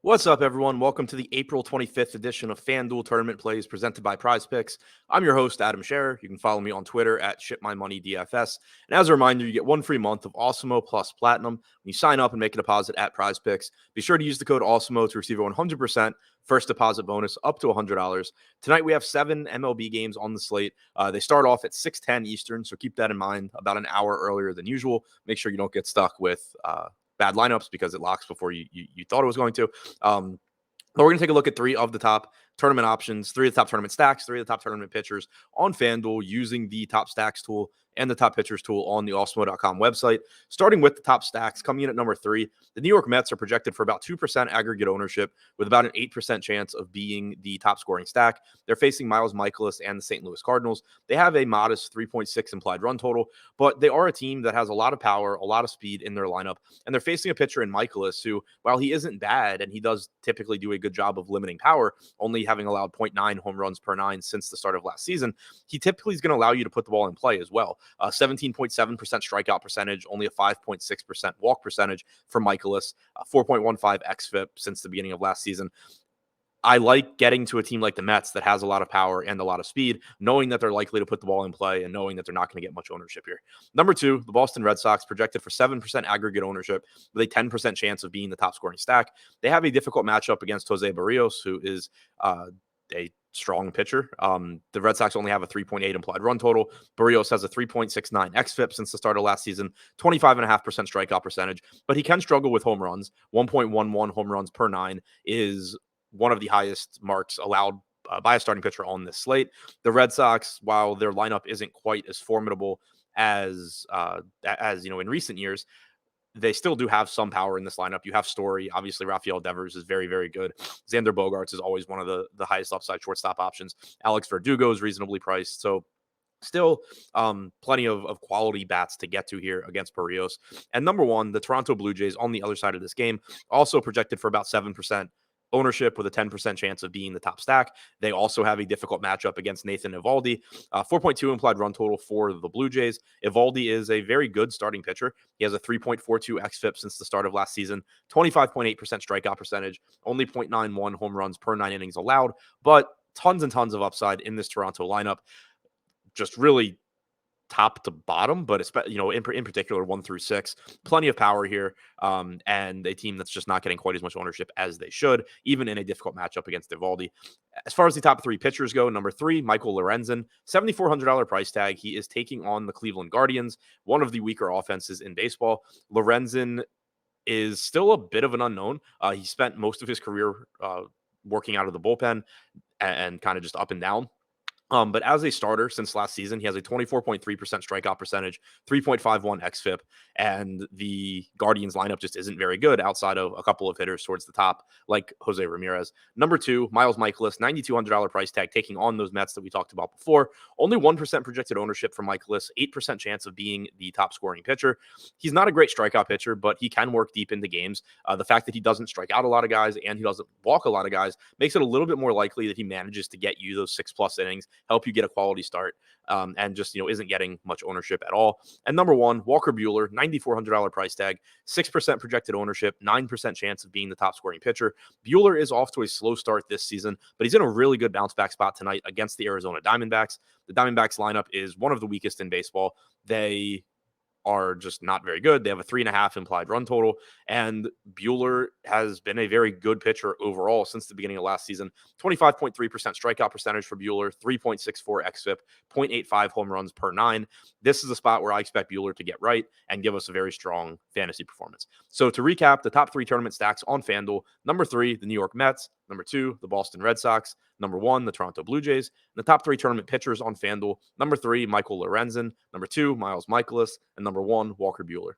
What's up, everyone? Welcome to the April 25th edition of FanDuel Tournament Plays presented by Prize Picks. I'm your host, Adam Scherer. You can follow me on Twitter at ShipMyMoneyDFS. And as a reminder, you get one free month of Awesemo plus Platinum when you sign up and make a deposit at Prize Picks. Be sure to use the code Awesemo to receive a 100% first deposit bonus up to $100. Tonight, we have 7 MLB games on the slate. They start off at 6:10 Eastern, so keep that in mind, about an hour earlier than usual. Make sure you don't get stuck with bad lineups because it locks before you thought it was going to. But we're going to take a look at 3 of the top tournament options, 3 of the top tournament stacks, 3 of the top tournament pitchers on FanDuel using the top stacks tool and the top pitchers tool on the Awesemo.com website. Starting with the top stacks, coming in at number 3, the New York Mets are projected for about 2% aggregate ownership with about an 8% chance of being the top scoring stack. They're facing Miles Mikolas and the St. Louis Cardinals. They have a modest 3.6 implied run total, but they are a team that has a lot of power, a lot of speed in their lineup, and they're facing a pitcher in Mikolas who, while he isn't bad and he does typically do a good job of limiting power, only having allowed 0.9 home runs per 9 since the start of last season, he typically is going to allow you to put the ball in play as well. 17.7% strikeout percentage, only a 5.6% walk percentage for Mikolas, 4.15 xFIP since the beginning of last season. I like getting to a team like the Mets that has a lot of power and a lot of speed, knowing that they're likely to put the ball in play and knowing that they're not going to get much ownership here. Number 2, the Boston Red Sox projected for 7% aggregate ownership with a 10% chance of being the top scoring stack. They have a difficult matchup against Jose Barrios, who is a strong pitcher. The Red Sox only have a 3.8 implied run total. Barrios has a 3.69 xFIP since the start of last season, 25.5% strikeout percentage, but he can struggle with home runs. 1.11 home runs per 9 is one of the highest marks allowed by a starting pitcher on this slate. The Red Sox, while their lineup isn't quite as formidable as in recent years, they still do have some power in this lineup. You have Story. Obviously, Rafael Devers is very, very good. Xander Bogaerts is always one of the highest upside shortstop options. Alex Verdugo is reasonably priced. So still plenty of quality bats to get to here against Barrios. And number 1, the Toronto Blue Jays on the other side of this game, also projected for about 7% ownership with a 10% chance of being the top stack. They also have a difficult matchup against Nathan Eovaldi. 4.2 implied run total for the Blue Jays. Eovaldi is a very good starting pitcher. He has a 3.42 xFIP since the start of last season, 25.8% strikeout percentage, only 0.91 home runs per 9 innings allowed, but tons and tons of upside in this Toronto lineup. Just really top to bottom, but in particular 1 through 6, plenty of power here, and a team that's just not getting quite as much ownership as they should, even in a difficult matchup against Eovaldi. As far as the top 3 pitchers go, number 3, Michael Lorenzen, $7,400 price tag. He is taking on the Cleveland Guardians, one of the weaker offenses in baseball. Lorenzen is still a bit of an unknown. He spent most of his career working out of the bullpen and kind of just up and down. But as a starter since last season, he has a 24.3% strikeout percentage, 3.51 xFIP, and the Guardians lineup just isn't very good outside of a couple of hitters towards the top, like Jose Ramirez. Number 2, Miles Mikolas, $9,200 price tag, taking on those Mets that we talked about before. Only 1% projected ownership for Mikolas, 8% chance of being the top scoring pitcher. He's not a great strikeout pitcher, but he can work deep into games. The fact that he doesn't strike out a lot of guys and he doesn't walk a lot of guys makes it a little bit more likely that he manages to get you those 6+ innings, help you get a quality start, and just isn't getting much ownership at all. And number 1, Walker Buehler, $9,400 price tag, 6% projected ownership, 9% chance of being the top scoring pitcher. Buehler is off to a slow start this season, but he's in a really good bounce back spot tonight against the Arizona Diamondbacks. The Diamondbacks lineup is one of the weakest in baseball. They are just not very good. They have a 3.5 implied run total, and Buehler has been a very good pitcher overall since the beginning of last season. 25.3% strikeout percentage for Buehler, 3.64 xFIP, 0.85 home runs per 9. This is a spot where I expect Buehler to get right and give us a very strong fantasy performance. So to recap, the top 3 tournament stacks on FanDuel: number 3, the New York Mets; number 2, the Boston Red Sox; number 1, the Toronto Blue Jays. And the top 3 tournament pitchers on FanDuel: number 3, Michael Lorenzen; number 2, Miles Mikolas; and number 1, Walker Buehler.